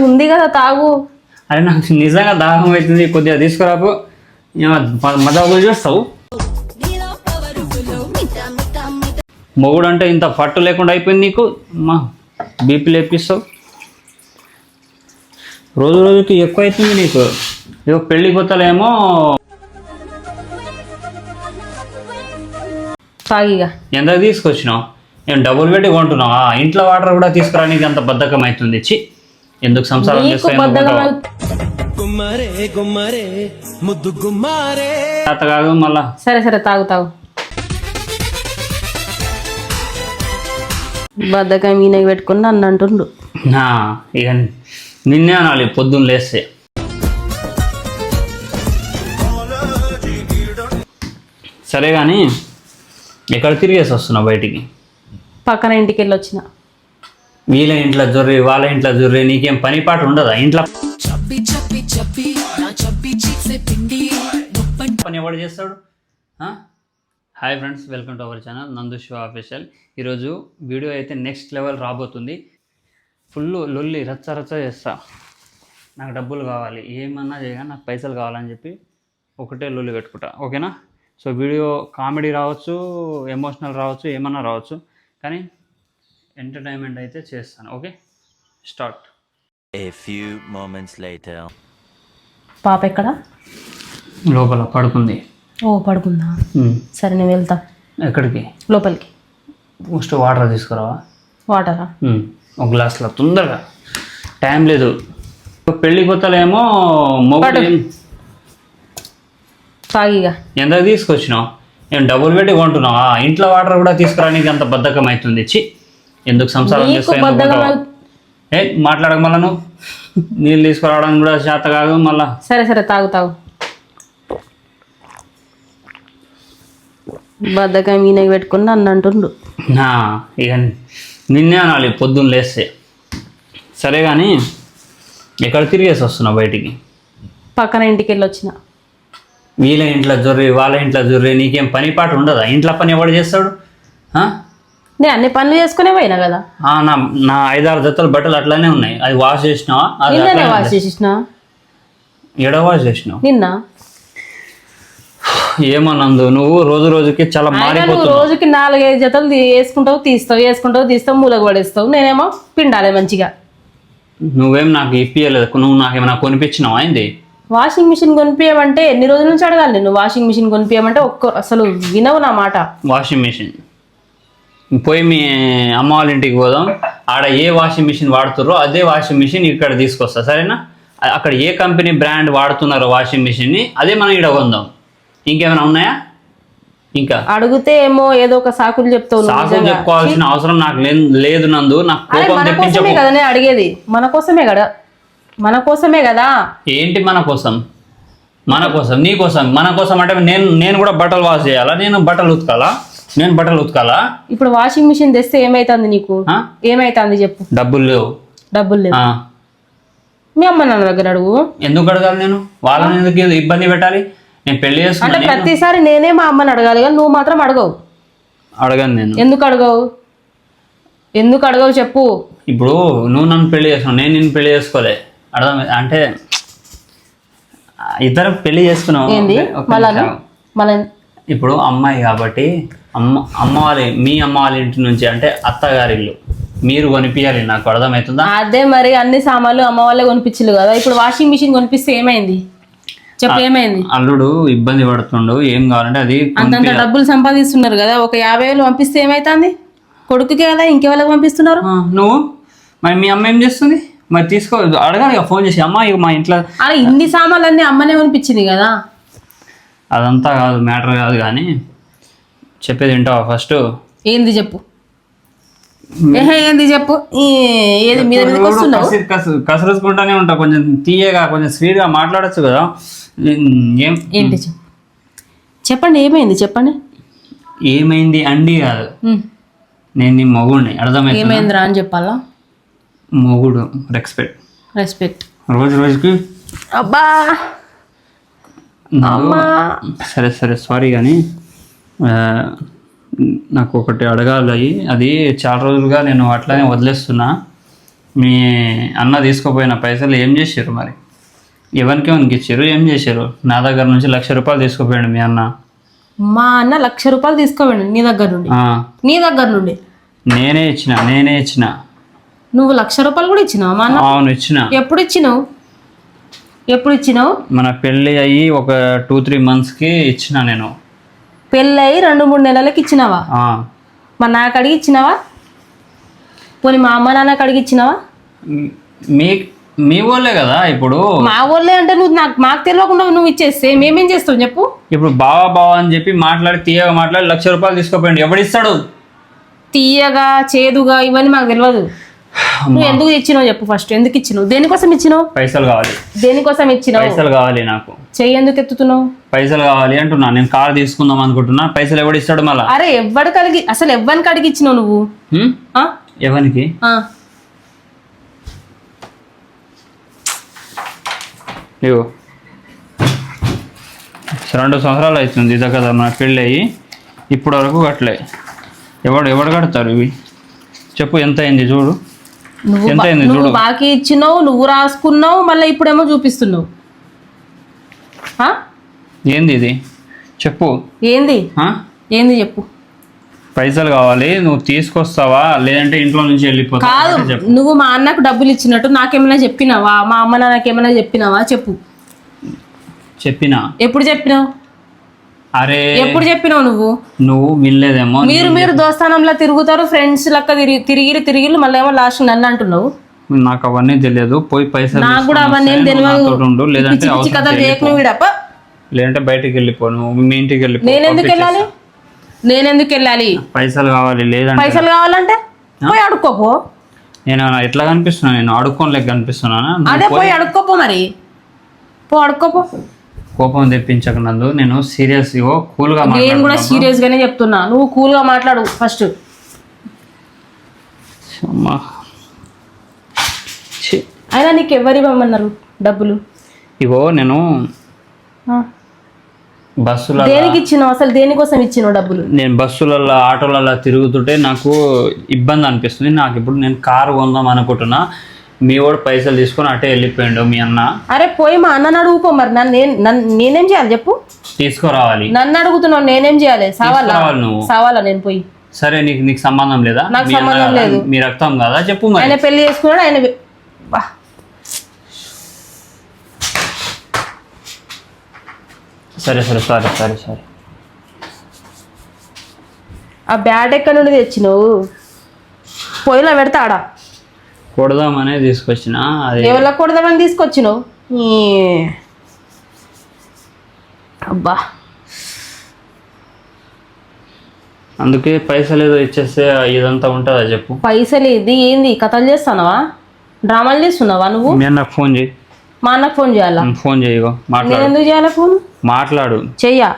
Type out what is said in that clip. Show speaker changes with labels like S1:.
S1: ఉంది కదా తాగు.
S2: అరే నాకు నిజంగా దాహం అవుతుంది, కొద్దిగా తీసుకురాపు. మజాకులు చేస్తావు. మొగుడు అంటే ఇంత పట్టు లేకుండా అయిపోయింది నీకు. మా బీపీ లేపిస్తావు. రోజు రోజుకి ఎక్కువ అవుతుంది నీకు. ఇక పెళ్లి కొత్తలేమో
S1: తాగిగా
S2: ఎంతకు తీసుకొచ్చినావు? నేను డబ్బులు పెట్టి కొంటున్నావా? ఇంట్లో వాటర్ కూడా తీసుకురానికి అంత బద్ధకం అవుతుంది. చి, ఎందుకు సంసారం చేస్తా కాదు మళ్ళా.
S1: సరే సరే తాగు తాగు. బద్ధకం ఈయనకి పెట్టుకుని నన్ను అంటుండు.
S2: ఇక నిన్నే అనాలి పొద్దున్న లేస్తే. సరే కానీ ఎక్కడ తిరిగేసి వస్తున్నావు బయటికి?
S1: పక్కన ఇంటికి వెళ్ళి వచ్చిన.
S2: వీళ్ళ ఇంట్లో జొర్రి వాళ్ళ ఇంట్లో జొర్రి, నీకేం పని పాట ఉండదా ఇంట్లో? పని ఎవడు చేస్తాడు? Hi friends, welcome to our channel నందు శివ ఆఫీషియల్. ఈరోజు వీడియో అయితే నెక్స్ట్ లెవెల్ రాబోతుంది. ఫుల్ లొల్లి రచ్చ రచ్చ చేస్తా. నాకు డబ్బులు కావాలి, ఏమన్నా చేయగా నాకు పైసలు కావాలని చెప్పి ఒకటే లొల్లి పెట్టుకుంటా. ఓకేనా? సో వీడియో కామెడీ రావచ్చు, ఎమోషనల్ రావచ్చు, ఏమన్నా రావచ్చు, కానీ ఎంటర్టైన్మెంట్ అయితే చేస్తాను. Okay, start.
S3: A few moments later.
S1: పాప ఎక్కడ?
S2: లోపల పడుకుంది.
S1: ఓ పడుకుందా? సరే నేను వెళ్తా.
S2: ఎక్కడికి?
S1: లోపలికి.
S2: ఫస్ట్ వాటర్ తీసుకురావా?
S1: వాటరా?
S2: ఒక గ్లాస్లో, తొందరగా, టైం లేదు. పెళ్లి కొత్తలేమో మొగుడు
S1: తాగిగా.
S2: ఎంతకు తీసుకొచ్చినావు? నేను డబ్బులు పెట్టి కొంటున్నావా? ఇంట్లో వాటర్ కూడా తీసుకురానికి అంత బద్ధకం అవుతుంది. చి, ఎందుకు సంసారం చేస్తా? మాట్లాడక మళ్ళా నువ్వు నీళ్ళు తీసుకురావడానికి కూడా చేత కాదు మళ్ళా.
S1: సరే సరే తాగు తాగు. బద్ధకం ఈయనకి పెట్టుకుని నన్ను అంటుండు.
S2: ఇక నిన్నే అనాలి పొద్దున్న లేస్తే. సరే కానీ ఎక్కడ తిరిగేసి వస్తున్నావు బయటికి?
S1: పక్కన ఇంటికి వెళ్ళి వచ్చిన.
S2: వీళ్ళ ఇంట్లో జొర్రి వాళ్ళ ఇంట్లో జొర్రి, నీకేం పని పాట ఉండదా? ఇంట్లో పని ఎవడు చేస్తాడు?
S1: నేను అన్ని పనులు చేసుకునే పోయినా కదా.
S2: నా 5-6 జతలు బట్టలు అట్లానే ఉన్నాయి. అది వాష్ చేసినావా?
S1: వాష్ చేసిన.
S2: ఎడ వాష్ చేసినావు?
S1: నిన్న.
S2: ఏమన్నందు నువ్వు రోజు రోజుకి చాలా మారిపోతున్నావు.
S1: రోజుకి 4-5 జతలు వేసుకుంటావు తీస్తావు మూలకు పడేస్తావు. నేనేమో పిండాలి మంచిగా.
S2: నువ్వేం నాకు ఇప్పియలేదు. నువ్వు నాకేమైనా కొనిపించినావా? అయింది
S1: వాషింగ్ మిషన్ కొనిపించమంటే ఎన్ని రోజుల నుంచి అడగాలి నేను? వాషింగ్ మిషన్ కొనిపించమంటే అసలు వినవు నా మాట.
S2: వాషింగ్ మిషన్ పోయి మీ అమ్మ వాళ్ళ ఇంటికి పోదాం. ఆడ ఏ వాషింగ్ మిషన్ వాడుతారో అదే వాషింగ్ మిషన్ ఇక్కడ తీసుకొస్తా, సరేనా? అక్కడ ఏ కంపెనీ బ్రాండ్ వాడుతున్నారో వాషింగ్ మిషన్ని అదే మనం ఇక్కడ కొందాం. ఇంకేమైనా ఉన్నాయా? ఇంకా
S1: అడిగితే ఏమో ఏదో ఒక సాకులు చెప్తావు.
S2: సాకులు చెప్పుకోవాల్సిన అవసరం నాకు లేదు నందు. నాకు కోపం తెప్పించకు.
S1: కదా నేను అడిగేది మన కోసమే కదా.
S2: ఏంటి మన కోసం? మన కోసం, నీ కోసం. మన కోసం అంటే నేను కూడా బట్టలు వాష్ చేయాలా? నేను బట్టలు ఉతకాలా? ఇప్పుడు
S1: వాషింగ్ మిషన్ తెస్తే ఏమైతుంది నీకు? ఏమైతుంది చెప్పు.
S2: డబ్బులు లేవు.
S1: మీ అమ్మ నాన్న దగ్గర అడుగు.
S2: ఎందుకు అడగాలి నేను? వాళ్ళని ఎందుకు ఇబ్బంది పెట్టాలి? నేను పెళ్లి చేసుకుంటే
S1: ప్రతిసారి నేనే మా అమ్మని అడగాలి కానీ నువ్వు మాత్రం అడగవు.
S2: అడగను నేను.
S1: ఎందుకు అడగవు చెప్పు.
S2: ఇప్పుడు నువ్వు నన్ను పెళ్లి చేసుకున్నావు, నేను నిన్ను పెళ్లి చేసుకోలే. అర్థం అంటే ఇద్దరం పెళ్లి చేసుకున్నావు. ఇప్పుడు అమ్మాయి కాబట్టి మీ అమ్మ వాళ్ళ ఇంటి నుంచి అంటే అత్తగారి ఇల్లు మీరు కొనిపించాలి. నాకు అర్థమవుతుందా?
S1: అదే మరి అన్ని సామాన్లు అమ్మ వాళ్ళే కొనిపించలు కదా. ఇప్పుడు వాషింగ్ మిషన్ కొనిపిస్తే ఏమైంది చెప్పు? ఏమైంది?
S2: అల్లుడు ఇబ్బంది పడుతుండు. ఏం కావాలంటే అది
S1: అంతంత డబ్బులు సంపాదిస్తున్నారు కదా. ఒక 50,000 పంపిస్తే ఏమైతుంది? కొడుకుకే కదా, ఇంకెవరికి పంపిస్తున్నారు?
S2: నువ్వు మరి మీ అమ్మ ఏం చేస్తుంది? మరి తీసుకో, అడగాలి ఫోన్ చేసి. అమ్మ ఇక మా ఇంట్లో
S1: అలా ఇన్ని సామాన్లు అన్నీ అమ్మనే కొనిపించింది కదా.
S2: అదంతా కాదు, మ్యాటర్ కాదు. కానీ చెప్పేది వింటావా ఫస్ట్?
S1: ఏంది చెప్పు. ఏంది చెప్పు. ఏది మీద
S2: కసరుకుంటానే ఉంటా. కొంచెం తీయగా, కొంచెం స్వీట్గా మాట్లాడచ్చు కదా.
S1: ఏంటి చెప్పండి.
S2: ఏమైంది అండి కాదు, నేను నీ మొగుడిని. అర్థమైంది?
S1: ఏమైందిరా అని చెప్పాలా?
S2: మొగుడు, రెస్పెక్ట్. రోజుకి
S1: అబ్బా.
S2: సరే సారీ కానీ నాకు ఒకటి అడగాలి. అది చాలా రోజులుగా నేను అట్లానే వదిలేస్తున్నా. మీ అన్న తీసుకుపోయిన పైసలు ఏం చేశారు మరి? ఎవరికి ఇచ్చారు, ఏం చేశారు? నా దగ్గర నుంచి 1,00,000 రూపాయలు తీసుకుపోయాడు మీ అన్న.
S1: మా అన్న 1,00,000 రూపాయలు తీసుకోవండి నీ దగ్గర నుండి. నీ దగ్గర నుండి
S2: నేనే ఇచ్చిన.
S1: నువ్వు 1,00,000 రూపాయలు కూడా ఇచ్చినావు మా అన్న?
S2: అవును, ఇచ్చిన.
S1: ఎప్పుడు ఇచ్చినావు?
S2: మన పెళ్ళి అయ్యి ఒక 2-3 మంత్స్కి ఇచ్చిన నేను.
S1: పెళ్ళి అయ్యి 2-3 నెలలకి ఇచ్చినావా? మా నాకు అడిగి ఇచ్చినావా? పోనీ మా అమ్మ నాన్నకి అడిగి ఇచ్చినావా?
S2: మీ వాళ్ళే కదా ఇప్పుడు.
S1: మా వాళ్ళే అంటే నువ్వు మాకు తెలియకుండా నువ్వు ఇచ్చేస్తే మేమేం చేస్తావు చెప్పు?
S2: ఇప్పుడు బావా అని చెప్పి తీయగా మాట్లాడి 1,00,000 రూపాయలు తీసుకోపోయండి. ఎవడిస్తాడు?
S1: తీయగా చేదుగా ఇవన్నీ మాకు తెలియదు. నువ్వు ఎందుకు ఇచ్చినావు చెప్పు ఫస్ట్. ఎందుకు ఇచ్చినావు? దేనికోసం ఇచ్చినావు?
S2: పైసలు కావాలి.
S1: దేనికోసం ఇచ్చినావు?
S2: పైసలు కావాలి నాకు.
S1: చెయ్యి ఎందుకు ఎత్తుతున్నావు?
S2: పైసలు కావాలి అంటున్నా. నేను కార్ తీసుకుందాం అనుకుంటున్నా. పైసలు ఎవడిస్తాడు మళ్ళా?
S1: అరే అసలు ఎవ్వరికి అడిగి ఇచ్చినావు నువ్వు?
S2: ఎవరికి? ఇగో 2 సంవత్సరాలు అవుతుంది ఇదే కదా మన పెళ్ళి అయ్యి. ఇప్పటి వరకు కట్టలే. ఎవడు కడతారు ఇవి? చెప్పు, ఎంత అయింది చూడు. ఎంత అయింది చూడు.
S1: బాకీ ఇచ్చినావు, నువ్వు రాసుకున్నావు, మళ్ళీ ఇప్పుడేమో చూపిస్తున్నావు.
S2: ఏంది ఇది? చెప్పు.
S1: ఏంది చెప్పు.
S2: పైసలు కావాలి, నువ్వు తీసుకొస్తావా లేదంటే ఇంట్లో నుంచి వెళ్ళిపోతావా?
S1: కాదు, నువ్వు మా అన్నకు డబ్బులు ఇచ్చినట్టు నాకేమైనా చెప్పినావా? మా అమ్మ నాన్నకేమైనా చెప్పినావా? చెప్పు.
S2: చెప్పినా.
S1: ఎప్పుడు చెప్పినావు?
S2: అరే
S1: ఎప్పుడు చెప్పినావు? నువ్వు
S2: వినలేదేమో.
S1: మీరు దోస్తానంలో తిరుగుతారు, ఫ్రెండ్స్ లెక్క తిరిగి మళ్ళీ ఏమో లాస్ట్ నన్ను అంటున్నావు.
S2: నాకు అవన్నీ తెలియదు. పోయి పైసలు
S1: నాకు కూడా అవన్నీ ఏం తెలియదు.
S2: లేదంటే బయటికి వెళ్ళిపో. నువ్వు మీ ఇంటికి వెళ్ళిపో.
S1: నేనెందుకు వెళ్ళాలి?
S2: పైసలు కావాలి. లేదంటే
S1: పైసలు కావాలంటే పోయి అడుక్కోపో.
S2: నేను ఎట్లా కనిపిస్తున్నా? నేను అడుక్కోలేక కనిపిస్తున్నానా?
S1: అదే పోయి అడుక్కోపో. మరి అడుక్కోపో.
S2: కోపం తెప్పించక నందు. నేను సీరియస్ కూల్ గా.
S1: నేను కూడా సీరియస్ గానే చెప్తున్నా. నువ్వు కూల్ గా మాట్లాడు ఫస్ట్. అయినా నీకు ఎవరు ఇవ్వమన్నారు డబ్బులు?
S2: ఇగో నేను బస్సులో.
S1: దేనికి ఇచ్చినావు అసలు? దేనికోసం ఇచ్చినావు డబ్బులు?
S2: నేను బస్సులలో ఆటోలలో తిరుగుతుంటే నాకు ఇబ్బంది అనిపిస్తుంది. నాకు ఇప్పుడు నేను కారు కొందాం అనుకుంటున్నా. మీ వాడు పైసలు తీసుకొని అటే వెళ్ళిపోయాడు మీ అన్న.
S1: అరే పోయి మా అన్నని అడుగుపో. మరి నేనేం చేయాలి చెప్పు?
S2: తీసుకురావాలి.
S1: నన్ను అడుగుతున్నావు, నేనేం చేయాలి? సావాలా నేను పోయి?
S2: సరే, నీకు సంబంధం లేదా?
S1: నాకు సంబంధం లేదు.
S2: మీ రక్తం కదా? చెప్పు.
S1: ఆయన పెళ్లి చేసుకున్నాడు. ఆయన
S2: సరే.
S1: ఆ బ్యాట్ ఎక్కడి నుండి తెచ్చినావు? పొయ్యిలో పెడతాడా?
S2: కొడదామనే తీసుకొచ్చిన.
S1: ఎవరిలో కొడదామని తీసుకొచ్చినావు? అబ్బా,
S2: అందుకే పైసలు ఏదో ఇచ్చేస్తే ఇదంతా ఉంటుందా చెప్పు?
S1: పైసలు ఏంది కథలు చేస్తున్నావా? డ్రామాలు చేస్తున్నావా నువ్వు?
S2: మీ అన్నకు ఫోన్ చేయి.
S1: మా అన్నకు ఫోన్ చేయాలా?
S2: ఫోన్ చేయగో.
S1: నేను ఎందుకు చేయాలా ఫోన్?
S2: మాట్లాడు.
S1: చెయ్యా.